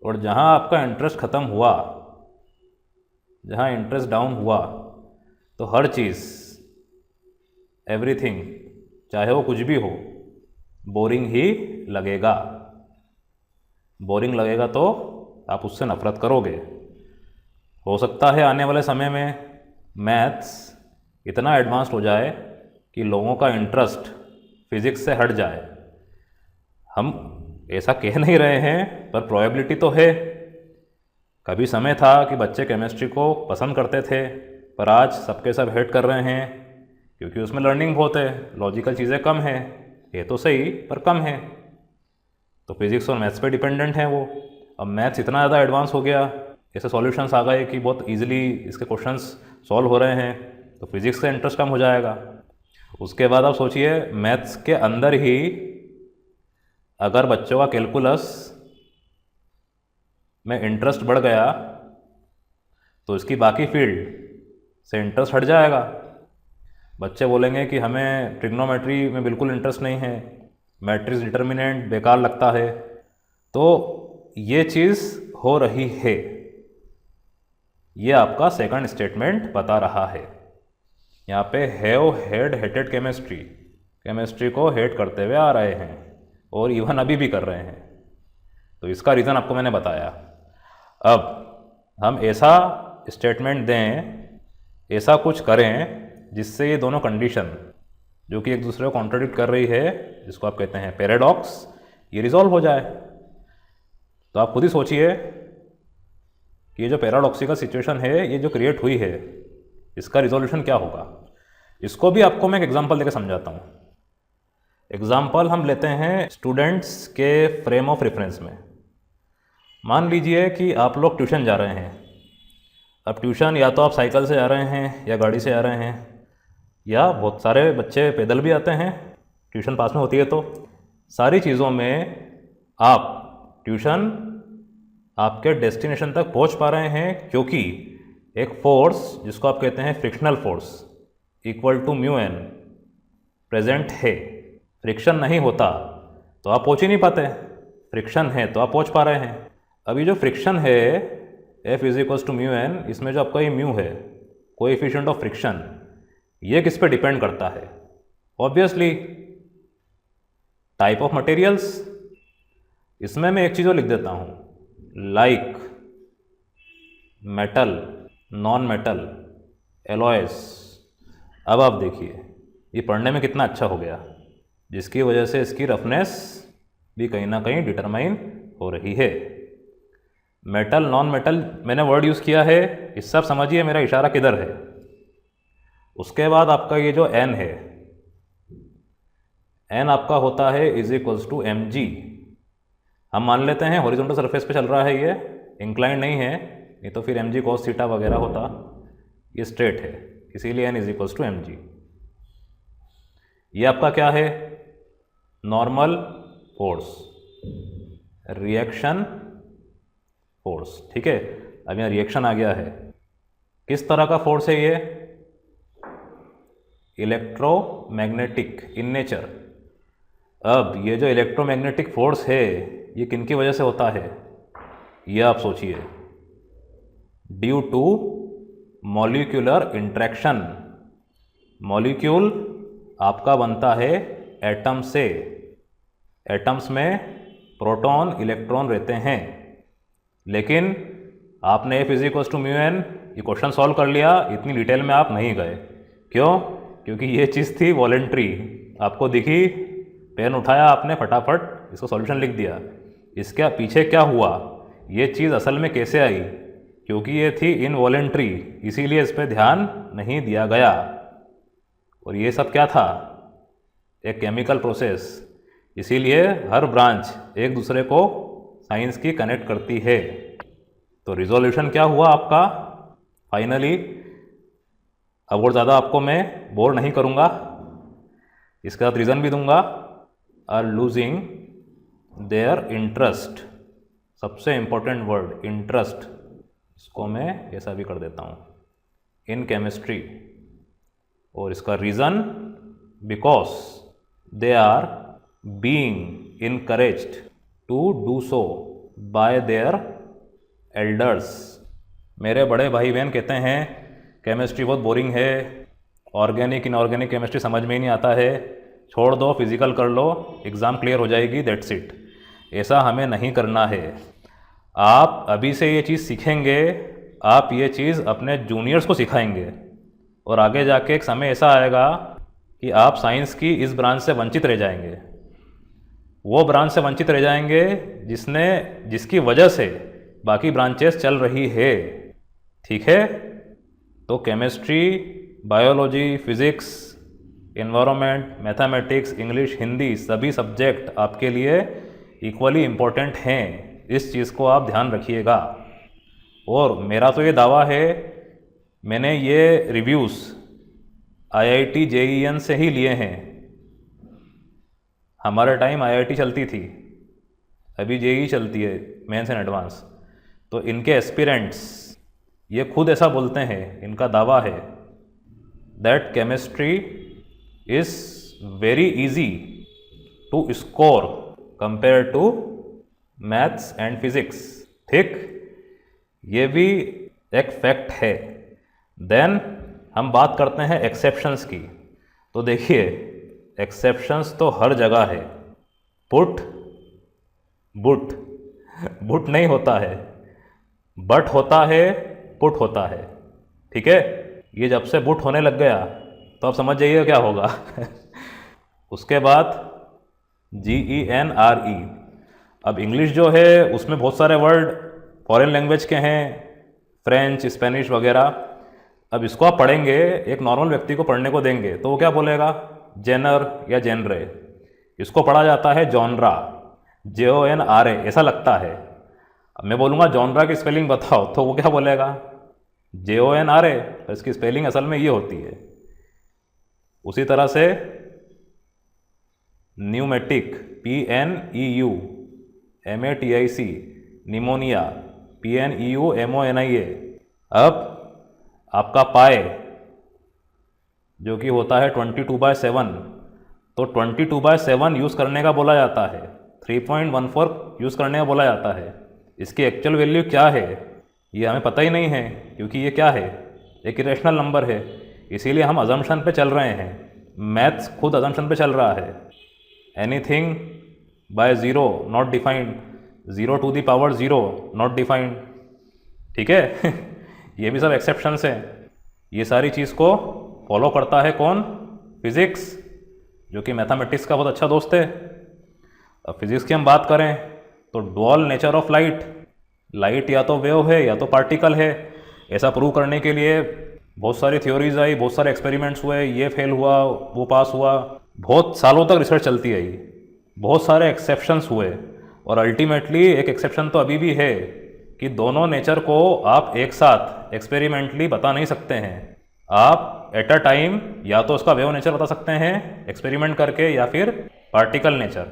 और जहाँ आपका इंटरेस्ट ख़त्म हुआ, जहाँ इंटरेस्ट डाउन हुआ, तो हर चीज़, एवरीथिंग, चाहे वो कुछ भी हो, बोरिंग ही लगेगा। बोरिंग लगेगा तो आप उससे नफ़रत करोगे। हो सकता है आने वाले समय में मैथ्स इतना एडवांस्ड हो जाए कि लोगों का इंटरेस्ट फिज़िक्स से हट जाए। हम ऐसा कह नहीं रहे हैं, पर प्रोबेबिलिटी तो है। कभी समय था कि बच्चे केमिस्ट्री को पसंद करते थे, पर आज सबके सब हेट कर रहे हैं क्योंकि उसमें लर्निंग बहुत है, लॉजिकल चीज़ें कम है। ये तो सही, पर कम है। तो फिज़िक्स और मैथ्स पे डिपेंडेंट है वो। अब मैथ्स इतना ज़्यादा एडवांस हो गया, ऐसे सॉल्यूशंस आ गए कि बहुत इजीली इसके क्वेश्चंस सॉल्व हो रहे हैं, तो फिज़िक्स का इंटरेस्ट कम हो जाएगा। उसके बाद आप सोचिए, मैथ्स के अंदर ही अगर बच्चों का कैलकुलस में इंटरेस्ट बढ़ गया तो इसकी बाकी फील्ड से इंटरेस्ट हट जाएगा। बच्चे बोलेंगे कि हमें ट्रिग्नोमेट्री में बिल्कुल इंटरेस्ट नहीं है, मैट्रिक्स डिटर्मिनेंट बेकार लगता है। तो ये चीज़ हो रही है, ये आपका सेकंड स्टेटमेंट बता रहा है। यहाँ पे have head hated chemistry, chemistry को हेट करते हुए आ रहे हैं और इवन अभी भी कर रहे हैं। तो इसका रीज़न आपको मैंने बताया। अब हम ऐसा स्टेटमेंट दें, ऐसा कुछ करें जिससे ये दोनों कंडीशन जो कि एक दूसरे को कॉन्ट्रडिक्ट कर रही है, जिसको आप कहते हैं पैराडॉक्स, ये रिजॉल्व हो जाए। तो आप खुद ही सोचिए कि ये जो पैराडॉक्सिकल सिचुएशन है, ये जो क्रिएट हुई है, इसका रिजोल्यूशन क्या होगा। इसको भी आपको मैं एक एग्जांपल देकर समझाता हूँ। एग्जांपल हम लेते हैं स्टूडेंट्स के फ्रेम ऑफ रेफरेंस में। मान लीजिए कि आप लोग ट्यूशन जा रहे हैं। अब ट्यूशन या तो आप साइकिल से जा रहे हैं या गाड़ी से जा रहे हैं, या बहुत सारे बच्चे पैदल भी आते हैं, ट्यूशन पास में होती है। तो सारी चीज़ों में आप ट्यूशन आपके डेस्टिनेशन तक पहुंच पा रहे हैं क्योंकि एक फोर्स जिसको आप कहते हैं frictional force equal to mu N present है। फ्रिक्शन नहीं होता तो आप पहुंच ही नहीं पाते, फ्रिक्शन है तो आप पहुंच पा रहे हैं। अभी जो फ्रिक्शन है, F is equals to mu N, इसमें जो आपका ये म्यू है, कोएफिशिएंट ऑफ फ्रिक्शन, ये किस पे डिपेंड करता है? Obviously type of materials. इसमें मैं एक चीज़ और लिख देता हूँ, like metal, non metal, Alois. अब आप देखिए ये पढ़ने में कितना अच्छा हो गया, जिसकी वजह से इसकी रफनेस भी कहीं ना कहीं डिटरमाइन हो रही है। मेटल, नॉन मेटल मैंने वर्ड यूज़ किया है, इस सब समझिए मेरा इशारा किधर है। उसके बाद आपका ये जो एन है, एन आपका होता है is equals to M G. हम मान लेते हैं हॉरिजॉन्टल सरफेस पे चल रहा है, ये इंक्लाइन नहीं है, नहीं तो फिर एम जी कॉस थीटा वगैरह होता। ये स्ट्रेट है, इसीलिए N is equals to M G. ये आपका क्या है? Normal force, reaction force. ठीक है, अब यहाँ रिएक्शन आ गया है। किस तरह का फोर्स है ये? Electromagnetic in nature. अब ये जो इलेक्ट्रोमैग्नेटिक फोर्स है ये किन की वजह से होता है, ये आप सोचिए। Due to molecular interaction. Molecule आपका बनता है एटम से। एटम्स में प्रोटॉन इलेक्ट्रॉन रहते हैं। लेकिन आपने F = μn ये क्वेश्चन सॉल्व कर लिया, इतनी डिटेल में आप नहीं गए। क्यों? क्योंकि ये चीज़ थी वॉलेंट्री। आपको दिखी, पेन उठाया आपने, फटाफट इसको सॉल्यूशन लिख दिया। इसके पीछे क्या हुआ, ये चीज़ असल में कैसे आई, क्योंकि ये थी इनवॉलेंट्री, इसीलिए इस पर ध्यान नहीं दिया गया। और ये सब क्या था, एक केमिकल प्रोसेस। इसीलिए हर ब्रांच एक दूसरे को साइंस की कनेक्ट करती है। तो रिजोल्यूशन क्या हुआ आपका फाइनली। अब और ज़्यादा आपको मैं बोर नहीं करूँगा, इसके साथ रीज़न भी दूंगा। आर लूजिंग देयर इंटरेस्ट, सबसे इम्पोर्टेंट वर्ड इंटरेस्ट, इसको मैं ऐसा भी कर देता हूँ, इन केमिस्ट्री। और इसका reason because they are being encouraged to do so by their elders. मेरे बड़े भाई बहन कहते हैं केमिस्ट्री बहुत बोरिंग है, ऑर्गेनिक इनऑर्गेनिक केमिस्ट्री समझ में ही नहीं आता है, छोड़ दो, फिजिकल कर लो, एग्ज़ाम क्लियर हो जाएगी, दैट्स इट। ऐसा हमें नहीं करना है। आप अभी से ये चीज़ सीखेंगे, आप ये चीज़ अपने जूनियर्स को सिखाएंगे, और आगे जाके एक समय ऐसा आएगा कि आप साइंस की इस ब्रांच से वंचित रह जाएंगे। वो ब्रांच से वंचित रह जाएंगे जिसकी वजह से बाकी ब्रांचेस चल रही है। ठीक है? तो chemistry, biology, physics, environment, mathematics, English, Hindi, सभी सब्जेक्ट आपके लिए इक्वली इम्पोर्टेंट हैं। इस चीज़ को आप ध्यान रखिएगा। और मेरा तो ये दावा है, मैंने ये रिव्यूज़ IIT JEN से ही लिए हैं। हमारे टाइम IIT चलती थी, अभी JEE चलती है, मेंस एंड एडवांस। तो इनके एस्पिरेंट्स ये खुद ऐसा बोलते हैं, इनका दावा है that chemistry is very easy to score compare to maths and physics. ठीक, ये भी एक फैक्ट है। देन हम बात करते हैं एक्सेप्शंस की। तो देखिए, एक्सेप्शंस तो हर जगह है। पुट बुट, बुट नहीं होता है, बट होता है, पुट होता है। ठीक है? ये जब से बुट होने लग गया तो आप समझ जाइए क्या होगा। उसके बाद GENRE। अब इंग्लिश जो है उसमें बहुत सारे वर्ड फॉरेन लैंग्वेज के हैं, फ्रेंच, स्पेनिश वगैरह। अब इसको आप पढ़ेंगे, एक नॉर्मल व्यक्ति को पढ़ने को देंगे तो वो क्या बोलेगा, जेनर या जेनरे। इसको पढ़ा जाता है जॉनरा, JONRA, ऐसा लगता है। अब मैं बोलूँगा जॉनरा की स्पेलिंग बताओ, तो वो क्या बोलेगा, JONRA। इसकी स्पेलिंग असल में ये होती है। उसी तरह से न्यूमेटिक, PNEUMATIC, निमोनिया, PNEUMONIA। अब आपका पाए जो कि होता है 22/7, तो 22/7 यूज़ करने का बोला जाता है, 3.14 यूज़ करने का बोला जाता है। इसकी एक्चुअल वैल्यू क्या है ये हमें पता ही नहीं है, क्योंकि ये क्या है, एक इरेशनल नंबर है। इसीलिए हम अजम्पशन पे चल रहे हैं। मैथ्स खुद अजम्पशन पे चल रहा है। Anything by zero not defined, 0 to the power 0 not defined. ठीक है? ये भी सब एक्सेप्शंस हैं। ये सारी चीज़ को फॉलो करता है कौन, फिज़िक्स, जो कि मैथमेटिक्स का बहुत अच्छा दोस्त है। अब फिज़िक्स की हम बात करें तो dual nature of light, light या तो वेव है या तो पार्टिकल है। ऐसा प्रूव करने के लिए बहुत सारी थ्योरीज आई, बहुत सारे एक्सपेरिमेंट्स हुए, ये फेल हुआ, वो पास हुआ, बहुत सालों तक रिसर्च चलती आई, बहुत सारे एक्सेप्शंस हुए। और अल्टीमेटली एक एक्सेप्शन तो अभी भी है कि दोनों नेचर को आप एक साथ एक्सपेरिमेंटली बता नहीं सकते हैं। आप एट अ टाइम या तो उसका वेव नेचर बता सकते हैं एक्सपेरिमेंट करके, या फिर पार्टिकल नेचर,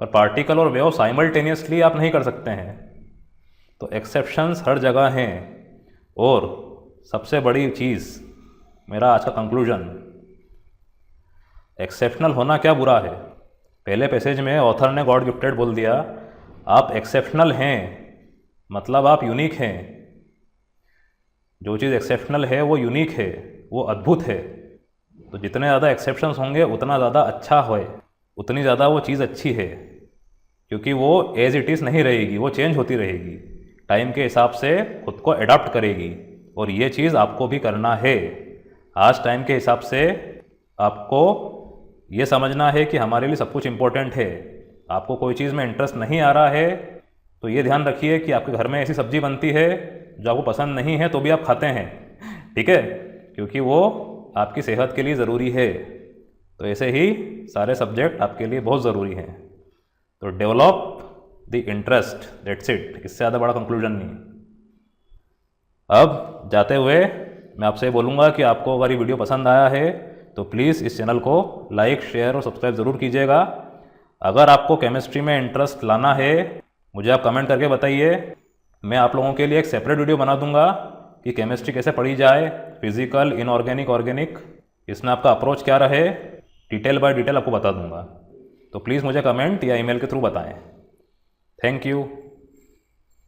पर पार्टिकल और वेव साइमल्टेनियसली आप नहीं कर सकते हैं। तो एक्सेप्शंस हर जगह हैं। और सबसे बड़ी चीज़, मेरा आज का कंक्लूजन, एक्सेप्शनल होना क्या बुरा है? पहले पैसेज में ऑथर ने गॉड गिफ्टेड बोल दिया, आप एक्सेप्शनल हैं, मतलब आप यूनिक हैं। जो चीज़ एक्सेप्शनल है वो यूनिक है, वो अद्भुत है। तो जितने ज़्यादा एक्सेप्शंस होंगे उतना ज़्यादा अच्छा है, उतनी ज़्यादा वो चीज़ अच्छी है, क्योंकि वो एज इट इज़ नहीं रहेगी, वो चेंज होती रहेगी, टाइम के हिसाब से खुद को अडॉप्ट करेगी। और ये चीज़ आपको भी करना है। आज टाइम के हिसाब से आपको ये समझना है कि हमारे लिए सब कुछ इम्पोर्टेंट है। आपको कोई चीज़ में इंटरेस्ट नहीं आ रहा है तो ये ध्यान रखिए कि आपके घर में ऐसी सब्जी बनती है जो आपको पसंद नहीं है तो भी आप खाते हैं, ठीक है, क्योंकि वो आपकी सेहत के लिए ज़रूरी है। तो ऐसे ही सारे सब्जेक्ट आपके लिए बहुत ज़रूरी हैं। तो develop the interest, that's it, इससे ज़्यादा बड़ा कंक्लूजन नहीं। अब जाते हुए मैं आपसे बोलूँगा कि आपको अगर ये वीडियो पसंद आया है तो प्लीज़ इस चैनल को लाइक, शेयर और सब्सक्राइब ज़रूर कीजिएगा। अगर आपको केमिस्ट्री में इंटरेस्ट लाना है मुझे आप कमेंट करके बताइए, मैं आप लोगों के लिए एक सेपरेट वीडियो बना दूंगा कि केमिस्ट्री कैसे पढ़ी जाए, फिजिकल, इनऑर्गेनिक, ऑर्गेनिक, इसमें आपका अप्रोच क्या रहे, डिटेल बाय डिटेल आपको बता दूंगा। तो प्लीज़ मुझे कमेंट या ईमेल के थ्रू बताएं। Thank you.